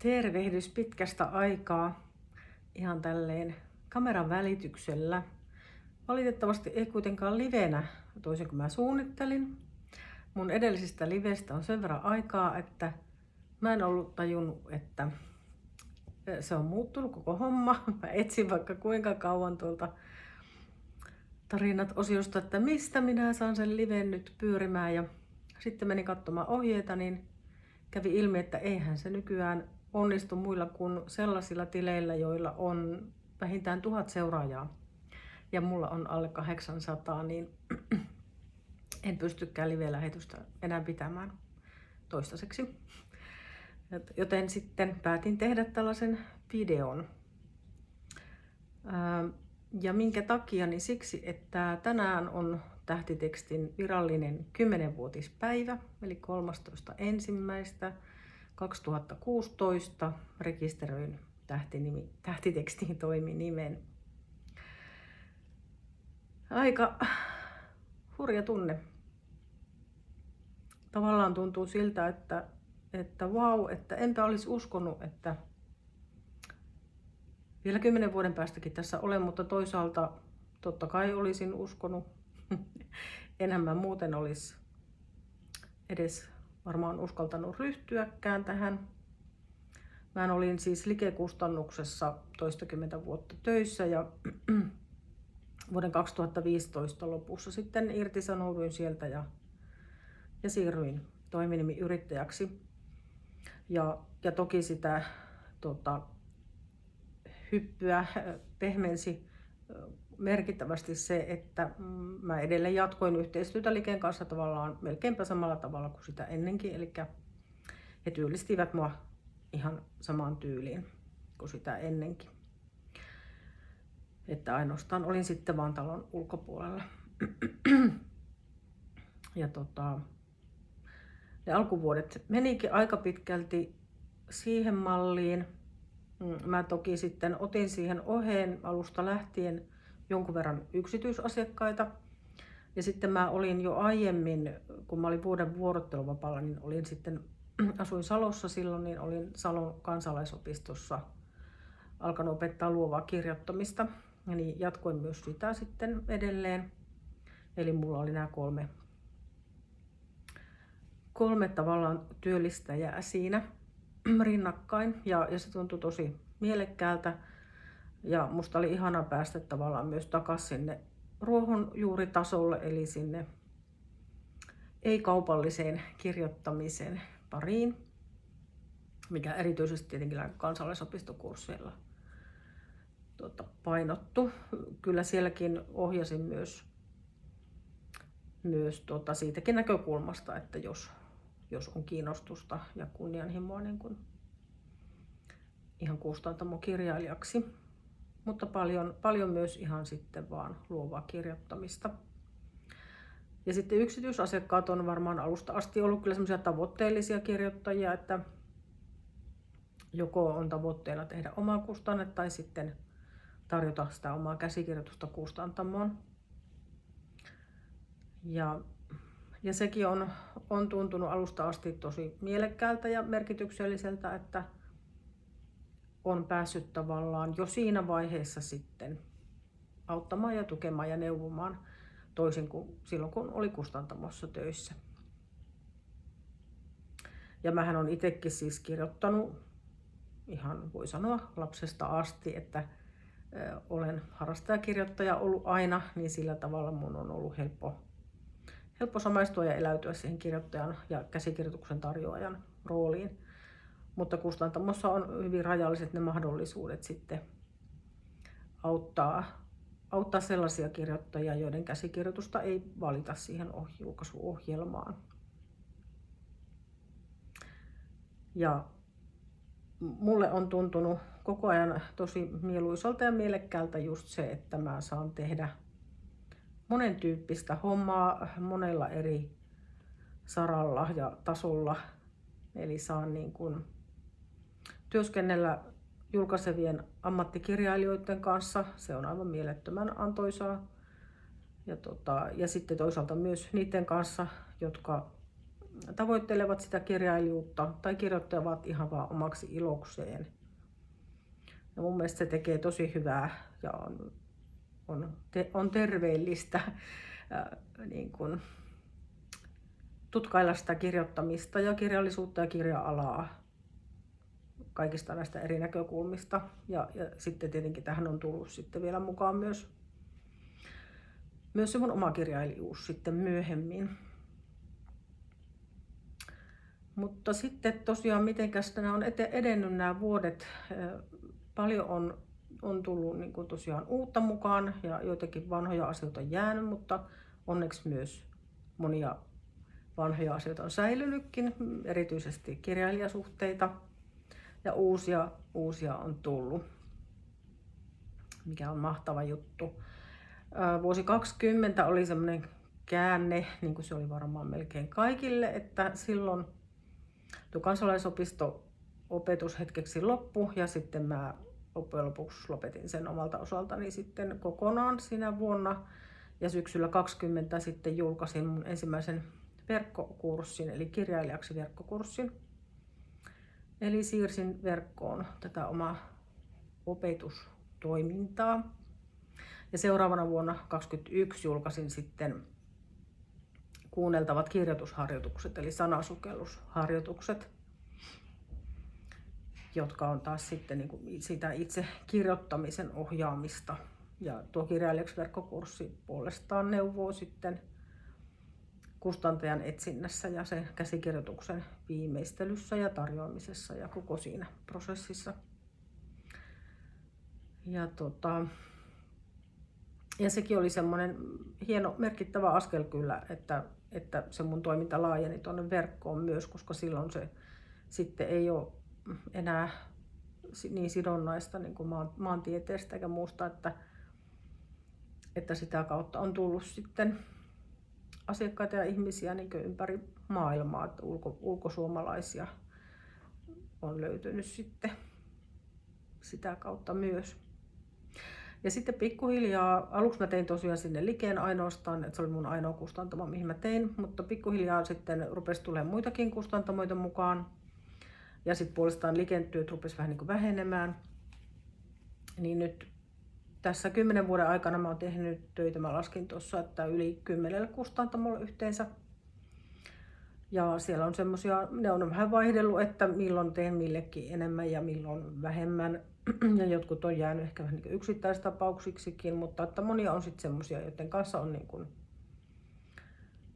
Tervehdys pitkästä aikaa ihan tälleen kameran välityksellä. Valitettavasti ei kuitenkaan livenä toisin kuin mä suunnittelin. Mun edellisestä livestä on sen verran aikaa, että mä en ollut tajunnut, että se on muuttunut koko homma. Mä etsin vaikka kuinka kauan tuolta tarinat-osiosta, että mistä minä saan sen liven nyt pyörimään. Ja sitten menin katsomaan ohjeita, niin kävi ilmi, että eihän se nykyään onnistu muilla kuin sellaisilla tileillä, joilla on vähintään 1000 seuraajaa. Ja mulla on alle 800, niin en pystykään live-lähetystä enää pitämään toistaiseksi. Joten sitten päätin tehdä tällaisen videon. Ja minkä takia? Niin siksi, että tänään on Tähtitekstin virallinen 10-vuotispäivä, eli 13.1.2016 rekisteröin Tähtitekstiin toiminimen. Aika hurja tunne. Tavallaan tuntuu siltä, että vau, että enpä olisi uskonut, että vielä 10 vuoden päästäkin tässä olen, mutta toisaalta totta kai olisin uskonut. Enhän mä muuten olisi edes varmaan uskaltanut ryhtyäkään tähän. Mä olin siis Like-kustannuksessa toistakymmentä vuotta töissä ja vuoden 2015 lopussa sitten irtisanouduin sieltä ja siirryin toiminimiyrittäjäksi. Ja toki sitä hyppyä pehmensi merkittävästi se, että mä edelleen jatkoin yhteistyötä Liken kanssa tavallaan melkeinpä samalla tavalla kuin sitä ennenkin. Eli he työllistivät mua ihan samaan tyyliin kuin sitä ennenkin. Että ainoastaan olin sitten vaan talon ulkopuolella. Ja ne alkuvuodet menikin aika pitkälti siihen malliin. Mä toki sitten otin siihen oheen alusta lähtien jonkun verran yksityisasiakkaita. Ja sitten mä olin jo aiemmin, kun mä olin vuoden vuorotteluvapaalla, niin asuin Salossa silloin, niin olin Salon kansalaisopistossa alkanut opettaa luovaa kirjoittamista. Ja niin jatkoin myös sitä sitten edelleen. Eli mulla oli nämä kolme tavallaan työllistäjää siinä rinnakkain. Ja se tuntui tosi mielekkäältä. Ja musta oli ihana päästä tavallaan myös takaisin sinne ruohonjuuritasolle, eli sinne ei-kaupalliseen kirjoittamisen pariin, mikä erityisesti tietenkin kansalaisopistokursseilla painottu. Kyllä sielläkin ohjasin myös siitäkin näkökulmasta, että jos on kiinnostusta ja kunnianhimoa niin kuin ihan kustantamokirjailijaksi, mutta paljon myös ihan sitten vaan luovaa kirjoittamista. Ja sitten yksityisasiakkaat on varmaan alusta asti ollut kyllä semmoisia tavoitteellisia kirjoittajia, että joko on tavoitteena tehdä omaa kustanne tai sitten tarjota sitä omaa käsikirjoitusta kustantamoon. Ja sekin on tuntunut alusta asti tosi mielekkäältä ja merkitykselliseltä, että on päässyt tavallaan jo siinä vaiheessa sitten auttamaan ja tukemaan ja neuvomaan toisin kuin silloin, kun oli kustantamossa töissä. Ja mähän on itsekin siis kirjoittanut ihan voi sanoa lapsesta asti, että olen harrastajakirjoittaja ollut aina, niin sillä tavalla mun on ollut helppo samaistua ja eläytyä siihen kirjoittajan ja käsikirjoituksen tarjoajan rooliin. Mutta kustantamossa on hyvin rajalliset ne mahdollisuudet sitten auttaa sellaisia kirjoittajia, joiden käsikirjoitusta ei valita siihen julkaisuohjelmaan. Ja mulle on tuntunut koko ajan tosi mieluisalta ja mielekkäältä just se, että mä saan tehdä monen tyyppistä hommaa monella eri saralla ja tasolla. Eli saan niin kuin työskennellä julkaisevien ammattikirjailijoiden kanssa. Se on aivan mielettömän antoisaa. Ja sitten toisaalta myös niiden kanssa, jotka tavoittelevat sitä kirjailijuutta tai kirjoittavat ihan vaan omaksi ilokseen. Ja mun mielestä se tekee tosi hyvää ja on terveellistä niin kun tutkailla sitä kirjoittamista ja kirjallisuutta ja kirja-alaa kaikista näistä eri näkökulmista. Ja sitten tietenkin tähän on tullut sitten vielä mukaan myös se mun oma kirjailijuus sitten myöhemmin. Mutta sitten tosiaan mitenkäs nämä on edennyt nämä vuodet. Paljon on tullut niin kuin tosiaan uutta mukaan ja joitakin vanhoja asioita on jäänyt, mutta onneksi myös monia vanhoja asioita on säilynytkin, erityisesti kirjailijasuhteita ja uusia on tullut, mikä on mahtava juttu. Vuosi 2020 oli semmoinen käänne, niin kuin se oli varmaan melkein kaikille, että silloin tuo kansalaisopisto-opetus hetkeksi loppui ja sitten mä loppujen lopuksi lopetin sen omalta osaltani sitten kokonaan siinä vuonna. Ja syksyllä 2020 sitten julkaisin mun ensimmäisen verkkokurssin, eli kirjailijaksi verkkokurssin. Eli siirsin verkkoon tätä omaa opetustoimintaa. Ja seuraavana vuonna 2021 julkaisin sitten kuunneltavat kirjoitusharjoitukset, eli sanasukellusharjoitukset, jotka on taas sitten niin kuin sitä itse kirjoittamisen ohjaamista. Ja tuo kirjailijaksi verkkokurssi puolestaan neuvoo sitten kustantajan etsinnässä ja sen käsikirjoituksen viimeistelyssä ja tarjoamisessa ja koko siinä prosessissa. Ja sekin oli semmoinen hieno merkittävä askel kyllä, että se mun toiminta laajeni tuonne verkkoon myös, koska silloin se sitten ei ole enää niin sidonnaista niin kuin maantieteestä eikä muusta, että sitä kautta on tullut sitten asiakkaita ja ihmisiä niin kuin ympäri maailmaa, että ulkosuomalaisia on löytynyt sitten sitä kautta myös. Ja sitten pikkuhiljaa, aluksi mä tein tosiaan sinne Likeen ainoastaan, että se oli mun ainoa kustantamo, mihin mä tein, mutta pikkuhiljaa sitten rupesi tulemaan muitakin kustantamoita mukaan. Ja sitten puolestaan Liken työt rupesi vähän niin kuin vähenemään. Niin nyt tässä 10 vuoden aikana mä oon tehnyt töitä, mä laskin tuossa, että yli 10 kustantamolla yhteensä. Ja siellä on semmosia, ne on vähän vaihdellut, että milloin teen millekin enemmän ja milloin vähemmän. Ja jotkut on jäänyt ehkä vähän niin yksittäistapauksiksikin, mutta että monia on sitten semmosia, joiden kanssa on, niin kuin,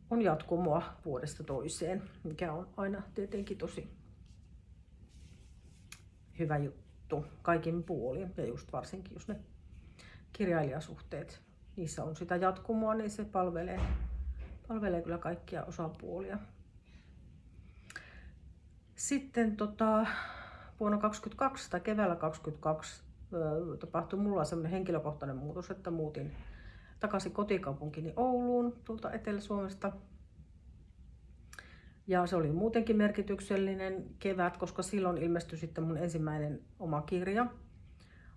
on jatkumoa vuodesta toiseen, mikä on aina tietenkin tosi hyvä juttu kaikin puolin. Ja just varsinkin, jos ne kirjailijasuhteet, niissä on sitä jatkumoa, niin se palvelee kyllä kaikkia osapuolia. Sitten vuonna 2022 tai keväällä 2022 tapahtui mulla sellainen henkilökohtainen muutos, että muutin takaisin kotikaupunkini Ouluun tuolta Etelä-Suomesta. Ja se oli muutenkin merkityksellinen kevät, koska silloin ilmestyi sitten mun ensimmäinen oma kirja,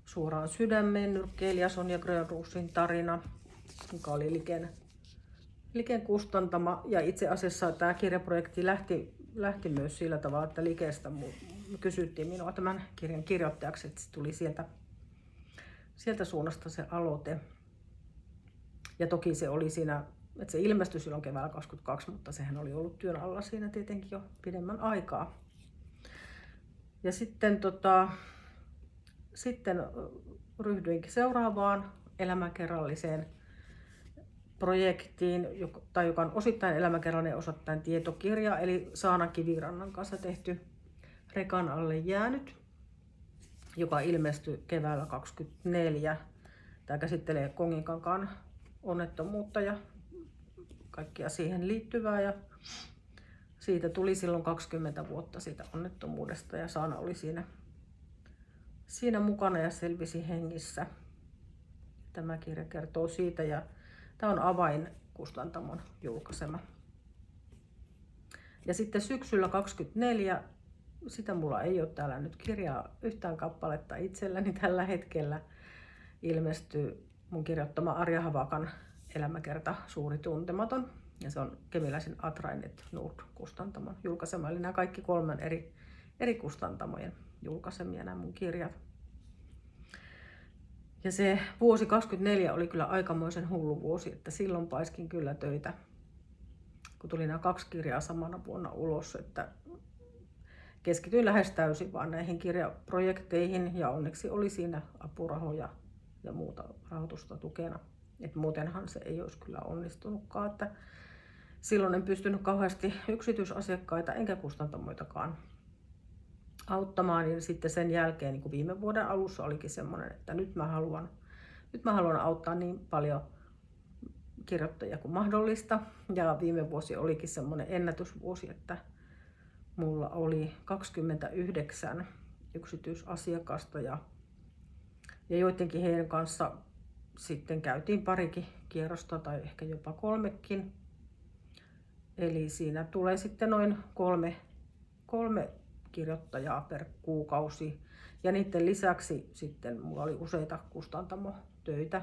Suoraan sydämeen, nyrkkeilijä Sonja Grönroosin tarina, joka oli Liken kustantama. Ja itse asiassa tämä kirjaprojekti lähti myös sillä tavalla, että Likestä kysyttiin minua tämän kirjan kirjoittajaksi, että se tuli sieltä suunnasta se aloite. Ja toki se oli siinä, että se ilmestyi silloin keväällä 2022, mutta sehän oli ollut työn alla siinä tietenkin jo pidemmän aikaa. Ja sitten ryhdyinkin seuraavaan elämäkerralliseen projektiin, joka on osittain elämäkerrallinen ja osittain tietokirja, eli Saana Kivirannan kanssa tehty Rekan alle jäänyt, joka ilmestyi keväällä 2024. Tämä käsittelee Konginkankaan onnettomuutta ja kaikkea siihen liittyvää. Ja siitä tuli silloin 20 vuotta siitä onnettomuudesta ja Saana oli siinä mukana ja selvisi hengissä. Tämä kirja kertoo siitä ja tämä on Avain kustantamon julkaisema. Ja sitten syksyllä 2024, sitä mulla ei ole täällä nyt kirjaa yhtään kappaletta itselläni tällä hetkellä, ilmestyi mun kirjoittama Arja Havakan elämäkerta Suuri tuntematon, Ja se on Kemiläisen Atrainet Nord-kustantamon julkaisema. Eli nämä kaikki 3 eri kustantamojen julkaisemia nämä mun kirjat. Ja se vuosi 2024 oli kyllä aikamoisen hullu vuosi, että silloin paiskin kyllä töitä, kun tuli nämä 2 kirjaa samana vuonna ulos, että keskityin lähes täysin vaan näihin kirjaprojekteihin ja onneksi oli siinä apurahoja ja muuta rahoitusta tukena. Et muutenhan se ei olisi kyllä onnistunutkaan, että silloin en pystynyt kauheasti yksityisasiakkaita enkä kustantamoitakaan auttamaan. Ja sitten sen jälkeen niin kuin viime vuoden alussa olikin semmoinen, että nyt mä haluan auttaa niin paljon kirjoittajia kuin mahdollista. Ja viime vuosi olikin semmoinen ennätysvuosi, että mulla oli 29 yksityisasiakasta ja joidenkin heidän kanssa sitten käytiin parikin kierrosta tai ehkä jopa 3kin. Eli siinä tulee sitten noin 3 kirjoittajaa per kuukausi. Ja niiden lisäksi sitten mulla oli useita kustantamotöitä.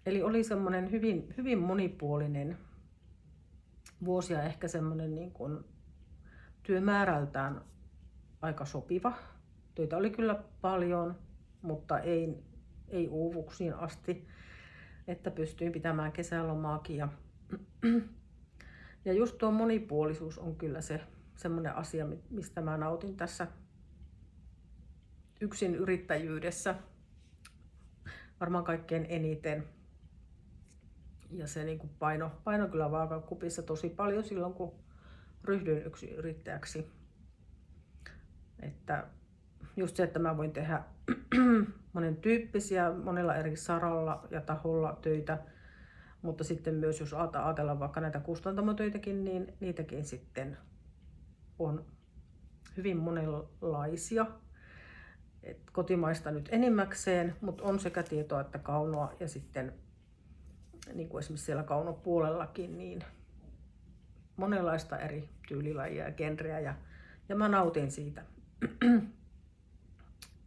Eli oli semmoinen hyvin monipuolinen vuosi ja ehkä semmoinen niin kuin työmäärältään aika sopiva. Töitä oli kyllä paljon, mutta ei uuvuksiin asti, että pystyin pitämään kesälomaakin. Ja just tuo monipuolisuus on kyllä se semmoinen asia, mistä mä nautin tässä yksin yrittäjyydessä varmaan kaikkein eniten. Ja se niin kuin paino kyllä vaakakupissa tosi paljon silloin, kun ryhdyin yksin yrittäjäksi. Että just se, että mä voin tehdä monen tyyppisiä, monella eri saralla ja taholla töitä, mutta sitten myös jos ajatellaan vaikka näitä kustantamotöitäkin, niin niitäkin sitten on hyvin monenlaisia. Et kotimaista nyt enimmäkseen, mutta on sekä tietoa että kaunoa ja sitten niin kuin esimerkiksi siellä kaunopuolellakin niin monenlaista eri tyylilajia ja genreä ja mä nautin siitä,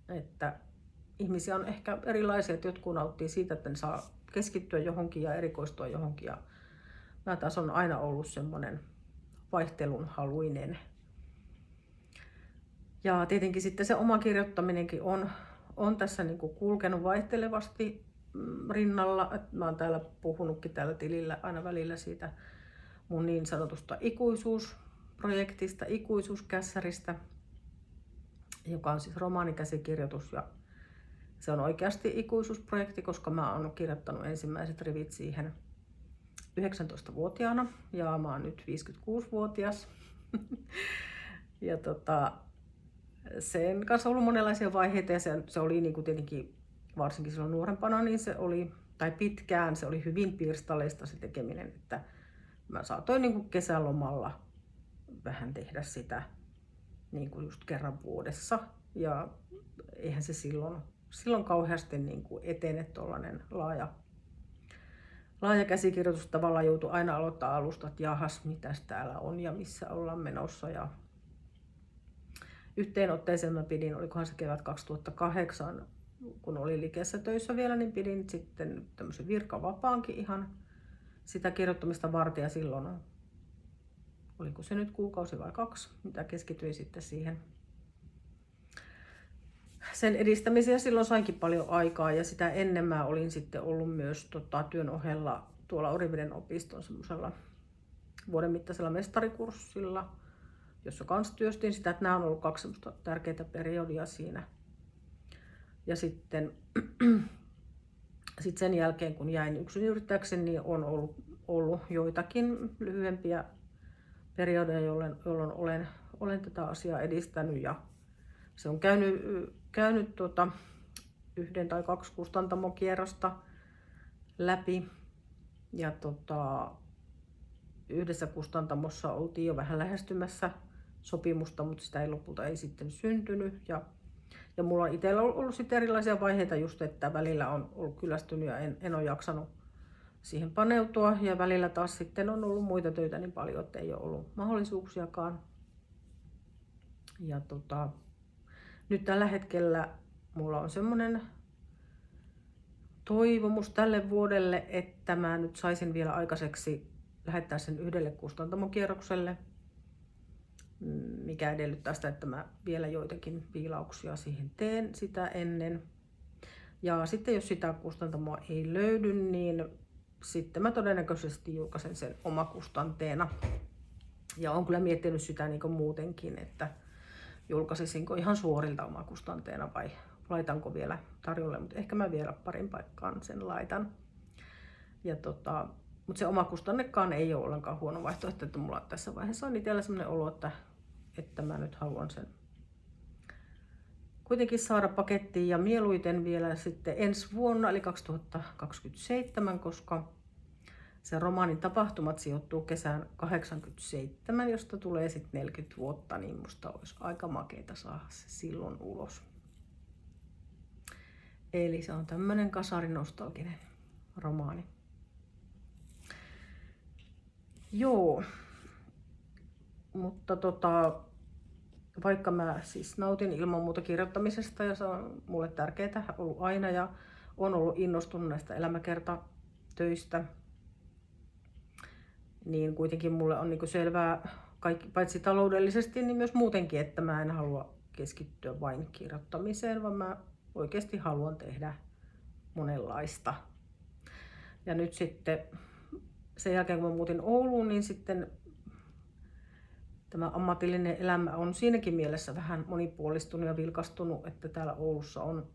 että ihmisiä on ehkä erilaisia, että jotkut nauttii siitä, että ne saa keskittyä johonkin ja erikoistua johonkin ja mä taas on aina ollut semmoinen vaihtelun haluinen. Ja tietenkin sitten se oma kirjoittaminenkin on tässä niin kuin kulkenut vaihtelevasti rinnalla. Mä oon täällä puhunutkin tällä tilillä aina välillä siitä mun niin sanotusta ikuisuusprojektista, ikuisuuskässäristä, joka on siis romaanikäsikirjoitus. Ja se on oikeasti ikuisuusprojekti, koska mä oon kirjoittanut ensimmäiset rivit siihen 19-vuotiaana ja mä oon nyt 56-vuotias. Ja sen kanssa on ollut monenlaisia vaiheita ja se oli niin kuin tietenkin varsinkin silloin nuorempana, niin se oli, tai pitkään se oli hyvin pirstaleista se tekeminen, että mä saatoin niin kuin kesälomalla vähän tehdä sitä niin kuin just kerran vuodessa ja eihän se silloin kauheasti niin kuin etene tuollainen laaja käsikirjoitus. Tavallaan joutui aina aloittaa alusta, että jahas, mitäs täällä on ja missä ollaan menossa. Ja yhteen otteeseen mä pidin, olikohan se kevät 2008, kun oli Likeessä töissä vielä, niin pidin sitten tämmöisen virkavapaankin ihan sitä kirjoittamista varten ja silloin, oliko se nyt kuukausi vai 2, mitä keskityin sitten siihen sen edistämiseen. Silloin sainkin paljon aikaa ja sitä ennen mä olin sitten ollut myös työn ohella tuolla Oriveden opiston semmoisella vuoden mittaisella mestarikurssilla, jossa kanssa työstin sitä, että nämä on ollut 2 semmoista tärkeää periodia siinä. Ja sitten sen jälkeen, kun jäin yksinyrittäjäksi, niin on ollut joitakin lyhyempiä periodeja, jolloin olen tätä asiaa edistänyt. Ja se on käynyt 1 tai 2 kustantamokierrosta läpi. Ja yhdessä kustantamossa oltiin jo vähän lähestymässä sopimusta, mutta sitä ei lopulta ei sitten syntynyt. Ja mulla on itsellä ollut sitten erilaisia vaiheita just, että välillä on ollut kyllästynyt ja en ole jaksanut siihen paneutua. Ja välillä taas sitten on ollut muita töitä niin paljon, että ei ole ollut mahdollisuuksiakaan. Ja nyt tällä hetkellä mulla on semmoinen toivomus tälle vuodelle, että mä nyt saisin vielä aikaiseksi lähettää sen yhdelle kustantamokierrokselle, mikä edellyttää sitä, että mä vielä joitakin viilauksia siihen teen sitä ennen. Ja sitten jos sitä kustantamoa ei löydy, niin sitten mä todennäköisesti julkaisen sen omakustanteena. Ja olen kyllä miettinyt sitä niin kuin muutenkin, että julkaisisinko ihan suorilta omakustanteena vai laitanko vielä tarjolle, mutta ehkä mä vielä parin paikkaan sen laitan. Ja mutta se omakustannekaan ei ole ollenkaan huono vaihtoehto, että mulla tässä vaiheessa on itsellä sellainen olo, että mä nyt haluan sen kuitenkin saada pakettiin ja mieluiten vielä sitten ensi vuonna, eli 2027, koska se romaanin tapahtumat sijoittuu kesään 87, josta tulee sitten 40 vuotta, niin musta olisi aika makeeta saada se silloin ulos. Eli se on tämmönen kasarinostalginen romaani. Joo, mutta vaikka mä siis nautin ilman muuta kirjoittamisesta ja se on mulle tärkeää ollut aina ja on ollut innostunut näistä elämäkertatöistä, niin kuitenkin mulle on niinku selvää kaikki, paitsi taloudellisesti, niin myös muutenkin, että mä en halua keskittyä vain kirjoittamiseen, vaan mä oikeasti haluan tehdä monenlaista. Ja nyt sitten sen jälkeen, kun mä muutin Ouluun, niin sitten tämä ammatillinen elämä on siinäkin mielessä vähän monipuolistunut ja vilkastunut, että täällä Oulussa on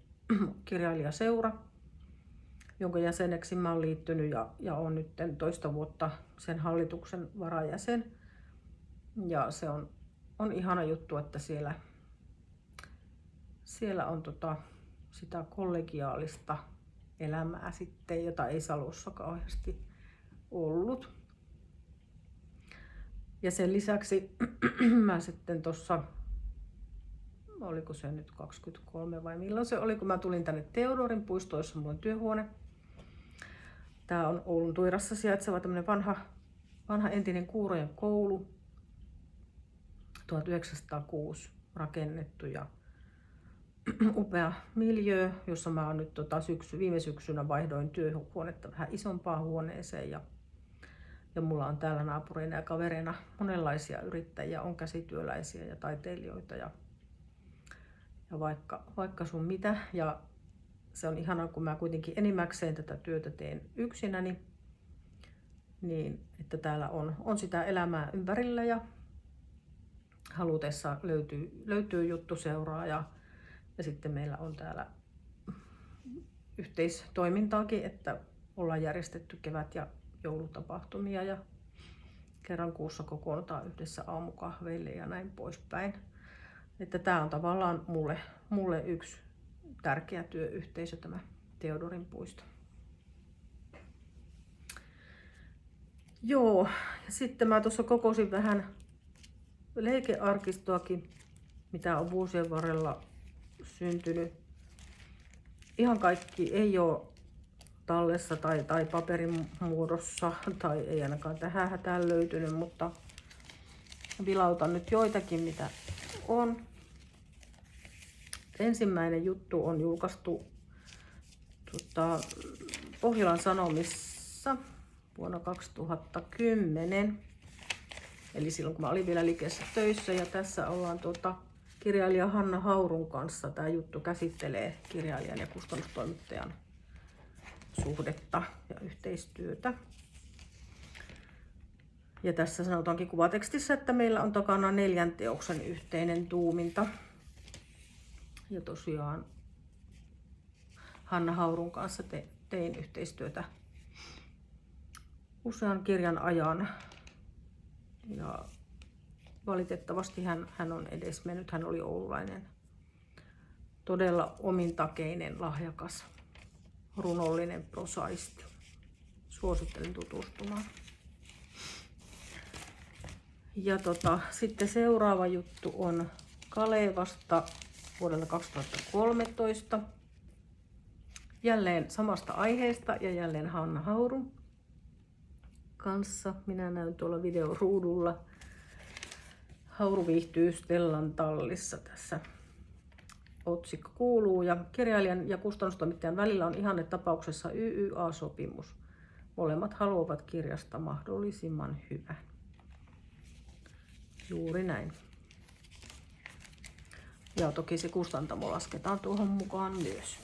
kirjailijaseura, jonka jäseneksi mä oon liittynyt ja olen nyt toista vuotta sen hallituksen varajäsen. Ja se on ihana juttu, että siellä on sitä kollegiaalista elämää sitten, jota ei Salossa kauheasti ollut. Ja sen lisäksi mä sitten tuossa, oliko se nyt 23 vai milloin se oli, kun mä tulin tänne Theodorin puistoon, jossa mulla on työhuone. Tää on Oulun Tuirassa sijaitseva tämmönen vanha entinen kuurojen koulu, 1906 rakennettu ja upea miljöö, jossa mä oon nyt viime syksynä vaihdoin työhuonetta vähän isompaan huoneeseen ja mulla on täällä naapureina ja kavereina monenlaisia yrittäjiä, on käsityöläisiä ja taiteilijoita ja vaikka sun mitä. Ja se on ihanaa, kun mä kuitenkin enimmäkseen tätä työtä teen yksinäni, niin että täällä on sitä elämää ympärillä ja halutessa löytyy juttuseuraa ja sitten meillä on täällä yhteistoimintaakin, että ollaan järjestetty kevät- ja joulutapahtumia ja kerran kuussa kokoonnutaan yhdessä aamukahveille ja näin poispäin. Että tää on tavallaan mulle yksi tärkeä työyhteisö, tämä Theodorin puisto. Joo, ja sitten mä tuossa kokosin vähän leikearkistoakin, mitä on vuosien varrella syntynyt. Ihan kaikki ei ole tallessa tai paperin muodossa, tai ei ainakaan tähän hätään löytynyt, mutta vilautan nyt joitakin, mitä on. Ensimmäinen juttu on julkaistu Pohjolan Sanomissa vuonna 2010. Eli silloin kun mä olin vielä Likeessä töissä ja tässä ollaan kirjailija Hanna Haurun kanssa. Tämä juttu käsittelee kirjailijan ja kustannustoimittajan suhdetta ja yhteistyötä. Ja tässä sanotaankin kuvatekstissä, että meillä on takana 4 teoksen yhteinen tuuminta. Ja tosiaan Hanna Haurun kanssa tein yhteistyötä usean kirjan ajan. Ja valitettavasti hän on edesmennyt. Hän oli oululainen, todella omintakeinen, lahjakas, runollinen prosaisti. Suosittelen tutustumaan. Ja sitten seuraava juttu on Kalevasta vuodelta 2013. Jälleen samasta aiheesta ja jälleen Hanna Haurun kanssa. Minä näyn tuolla videoruudulla. Hauru viihtyy Stellan tallissa tässä. Otsikko kuuluu ja kirjailijan ja kustannustoimittajan välillä on ihannetapauksessa YYA-sopimus. molemmat haluavat kirjasta mahdollisimman hyvän. Juuri näin. Ja toki se kustantamo lasketaan tuohon mukaan myös.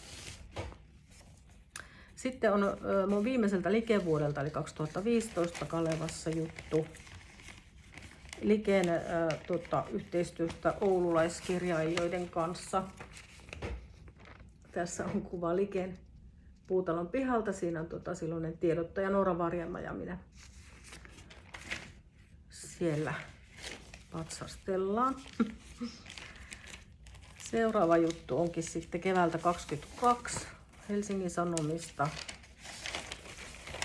Sitten on mun viimeiseltä Like-vuodelta, eli 2015 Kalevassa juttu Liken yhteistyöstä oululaiskirjailijoiden kanssa. Tässä on kuva Liken puutalon pihalta. Siinä on silloinen tiedottaja Noora Varjelma ja minä. Siellä patsastellaan. Seuraava juttu onkin sitten keväältä 2022 Helsingin Sanomista,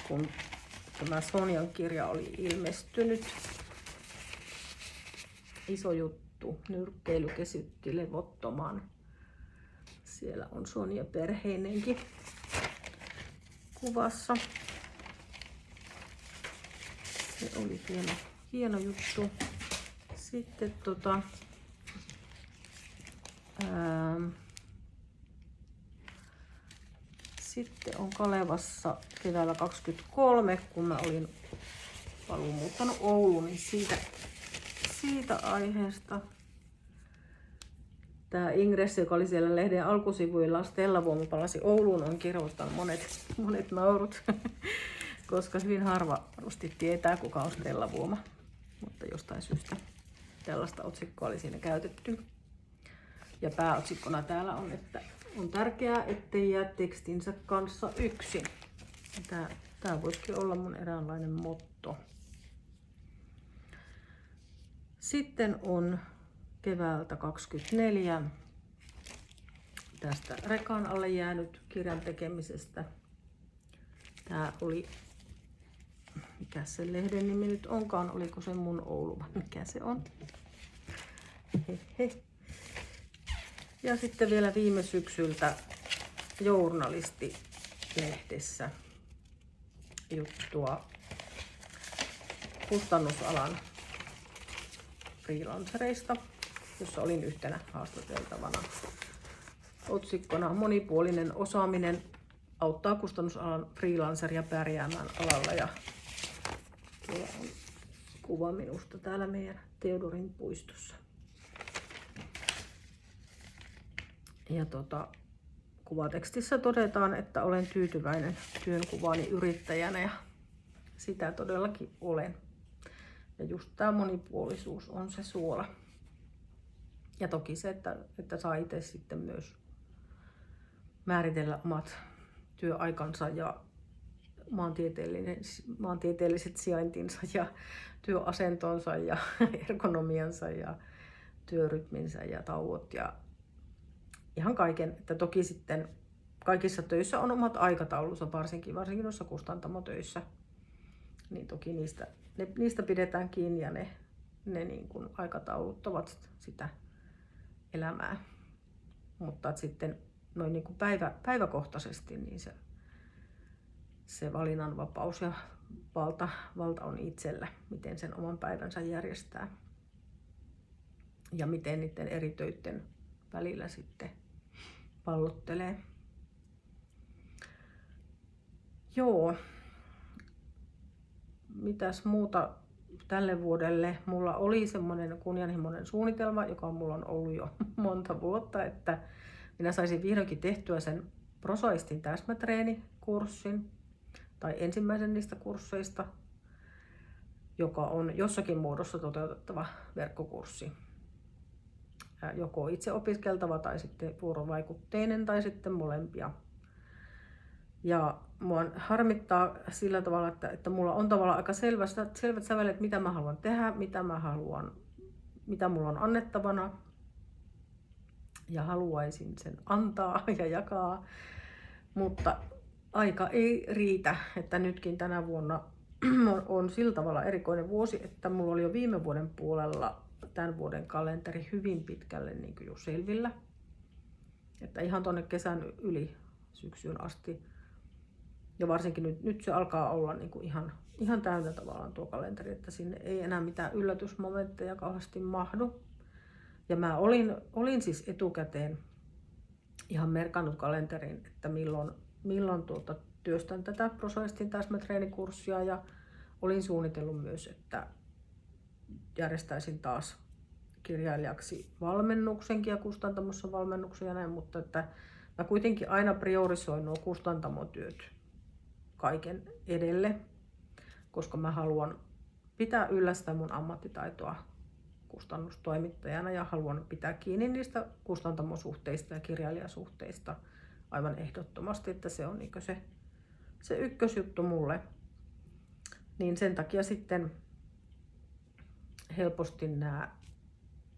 kun tämä Sonjan kirja oli ilmestynyt. Iso juttu. Nyrkkeily kesytti levottoman. Siellä on Sonja perheinenkin kuvassa. Se oli hieno juttu. Sitten sitten on Kalevassa keväällä 2023, kun mä olin paluumuuttanut Ouluun, niin siitä aiheesta. Tämä Ingressi, joka oli siellä lehden alkusivuilla, Stella Vuoma palasi Ouluun, on kirjoittanut monet naurut, koska hyvin harva varmasti tietää, kuka on Stella Vuoma, mutta jostain syystä tällaista otsikkoa oli siinä käytetty. Ja pääotsikkona täällä on, että on tärkeää, ettei jää tekstinsä kanssa yksin. Tämä voisikin olla mun eräänlainen motto. Sitten on keväältä 2024 tästä rekan alle jäänyt kirjan tekemisestä. Tämä oli, mikä se lehden nimi nyt onkaan, oliko se Mun Oulu, mikä se on? Hehe. Ja sitten vielä viime syksyltä Journalisti-lehdessä juttua kustannusalan freelancereista, jossa olin yhtenä haastateltavana. Otsikkona Monipuolinen osaaminen auttaa kustannusalan freelanceria pärjäämään alalla. Ja tuolla on kuva minusta täällä meidän Teodorin puistossa. Ja kuvatekstissä todetaan, että olen tyytyväinen työnkuvaani yrittäjänä ja sitä todellakin olen. Ja just tämä monipuolisuus on se suola. Ja toki se, että saa itse sitten myös määritellä omat työaikansa ja maantieteelliset sijaintinsa ja työasentonsa ja ergonomiansa ja työrytminsä ja tauot ja ihan kaiken. Että toki sitten kaikissa töissä on omat aikataulunsa, varsinkin noissa kustantamotöissä. Niin toki niistä pidetään kiinni ja ne niin kuin aikatauluttavat sitä elämää. Mutta sitten noin niin kuin päiväkohtaisesti niin se valinnanvapaus ja valta on itsellä, miten sen oman päivänsä järjestää. Ja miten niiden eri töiden välillä sitten pallottelee. Joo. Mitäs muuta tälle vuodelle? Mulla oli semmoinen kunnianhimoinen suunnitelma, joka mulla on ollut jo monta vuotta, että minä saisin vihdoinkin tehtyä sen prosaistin täsmätreenikurssin tai ensimmäisen niistä kursseista, joka on jossakin muodossa toteutettava verkkokurssi. Joko itse opiskeltava tai sitten vuorovaikutteinen tai sitten molempia. Ja mua harmittaa sillä tavalla, että mulla on tavallaan aika selvät sävelet, mitä mä haluan tehdä, mitä mulla on annettavana. Ja haluaisin sen antaa ja jakaa, mutta aika ei riitä, että nytkin tänä vuonna on sillä tavalla erikoinen vuosi, että mulla oli jo viime vuoden puolella tämän vuoden kalenteri hyvin pitkälle niin kuin jo selvillä. Että ihan tuonne kesän yli syksyyn asti. Ja varsinkin nyt se alkaa olla niin kuin ihan täynnä tavallaan tuo kalenteri, että sinne ei enää mitään yllätysmomentteja kauheasti mahdu. Ja mä olin siis etukäteen ihan merkannut kalenteriin, että milloin työstän tätä prosessin täsmätreenikurssia ja olin suunnitellut myös, että järjestäisin taas kirjailijaksi valmennuksenkin ja kustantamossa valmennuksen ja näin, mutta että mä kuitenkin aina priorisoin nuo kustantamotyöt kaiken edelle, koska mä haluan pitää yllä sitä mun ammattitaitoa kustannustoimittajana ja haluan pitää kiinni niistä kustantamosuhteista ja kirjailijasuhteista aivan ehdottomasti, että se on niin se ykkösjuttu mulle. Niin sen takia sitten helposti nämä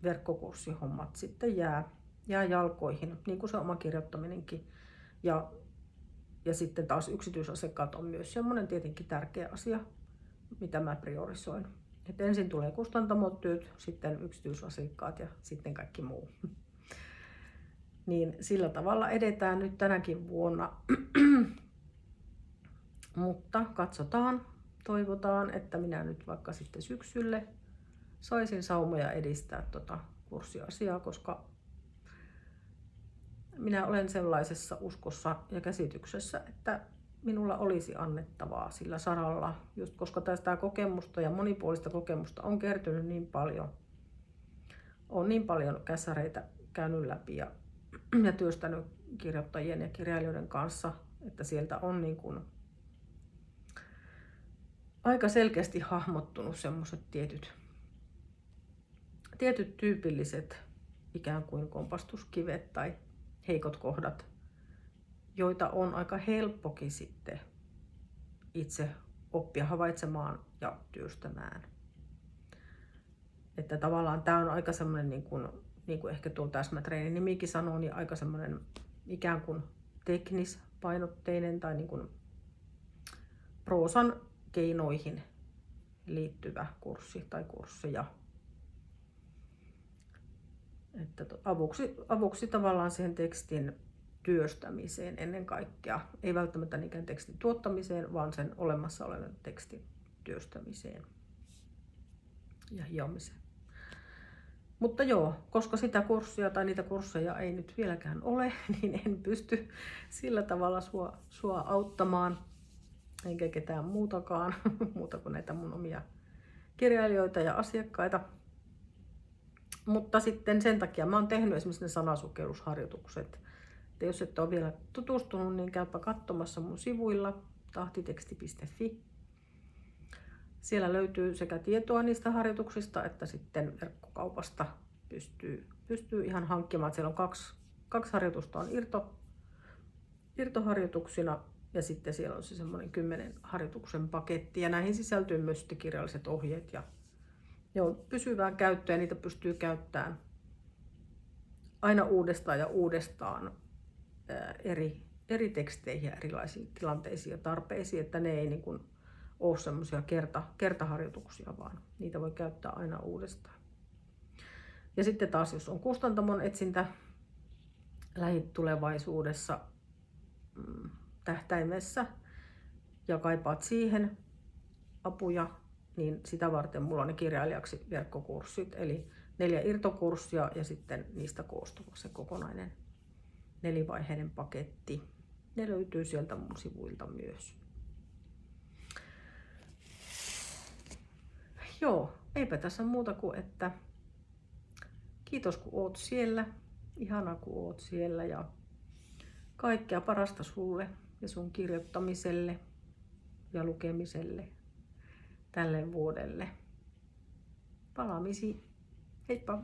verkkokurssihommat sitten jää jalkoihin, niin kuin se oma kirjoittaminenkin. Ja sitten taas yksityisasiakkaat on myös semmoinen tietenkin tärkeä asia, mitä mä priorisoin. Et ensin tulee kustantamotyöt, sitten yksityisasiakkaat ja sitten kaikki muu. Niin sillä tavalla edetään nyt tänäkin vuonna. Mutta katsotaan, toivotaan, että minä nyt vaikka sitten syksylle saisin saumoja edistää tuota kurssiasiaa, koska minä olen sellaisessa uskossa ja käsityksessä, että minulla olisi annettavaa sillä saralla, just koska tästä kokemusta ja monipuolista kokemusta on kertynyt niin paljon. Olen niin paljon käsäreitä käynyt läpi ja työstänyt kirjoittajien ja kirjailijoiden kanssa, että sieltä on niin kuin aika selkeästi hahmottunut semmoiset tietyt tyypilliset ikään kuin kompastuskivet tai heikot kohdat, joita on aika helppokin sitten itse oppia havaitsemaan ja työstämään. Että tavallaan tämä on aika semmoinen, niin kuin ehkä tuo täsmätreenin nimikin sanoo, niin aika semmoinen ikään kuin teknispainotteinen tai niin kuin proosan keinoihin liittyvä kurssi tai kursseja. Että avuksi tavallaan siihen tekstin työstämiseen ennen kaikkea. Ei välttämättä niinkään tekstin tuottamiseen, vaan sen olemassa olevan tekstin työstämiseen ja hiomiseen. Mutta joo, koska sitä kurssia tai niitä kursseja ei nyt vieläkään ole, niin en pysty sillä tavalla sua auttamaan, enkä ketään muutakaan, muuta kuin näitä mun omia kirjailijoita ja asiakkaita. Mutta sitten sen takia mä oon tehnyt esimerkiksi ne sanasukellusharjoitukset. Että jos et ole vielä tutustunut, niin käypä katsomassa mun sivuilla tahtiteksti.fi. Siellä löytyy sekä tietoa niistä harjoituksista, että sitten verkkokaupasta pystyy ihan hankkimaan. Siellä on kaksi harjoitusta on irtoharjoituksina ja sitten siellä on se semmoinen 10 harjoituksen paketti. Ja näihin sisältyy myös kirjalliset ohjeet ja pysyvää käyttöä, niitä pystyy käyttämään aina uudestaan ja uudestaan eri teksteihin ja erilaisiin tilanteisiin ja tarpeisiin, että ne ei niin kuin ole semmoisia kertaharjoituksia, vaan niitä voi käyttää aina uudestaan. Ja sitten taas, jos on kustantamon etsintä lähitulevaisuudessa tähtäimessä ja kaipaat siihen apuja, niin sitä varten mulla on ne kirjailijaksi verkkokurssit, eli 4 irtokurssia ja sitten niistä koostuva se kokonainen 4-vaiheinen paketti. Ne löytyy sieltä mun sivuilta myös. Joo, eipä tässä muuta kuin, että kiitos kun oot siellä, ihanaa kun oot siellä ja kaikkea parasta sulle ja sun kirjoittamiselle ja lukemiselle tälle vuodelle. Palaamisiin. Heippa!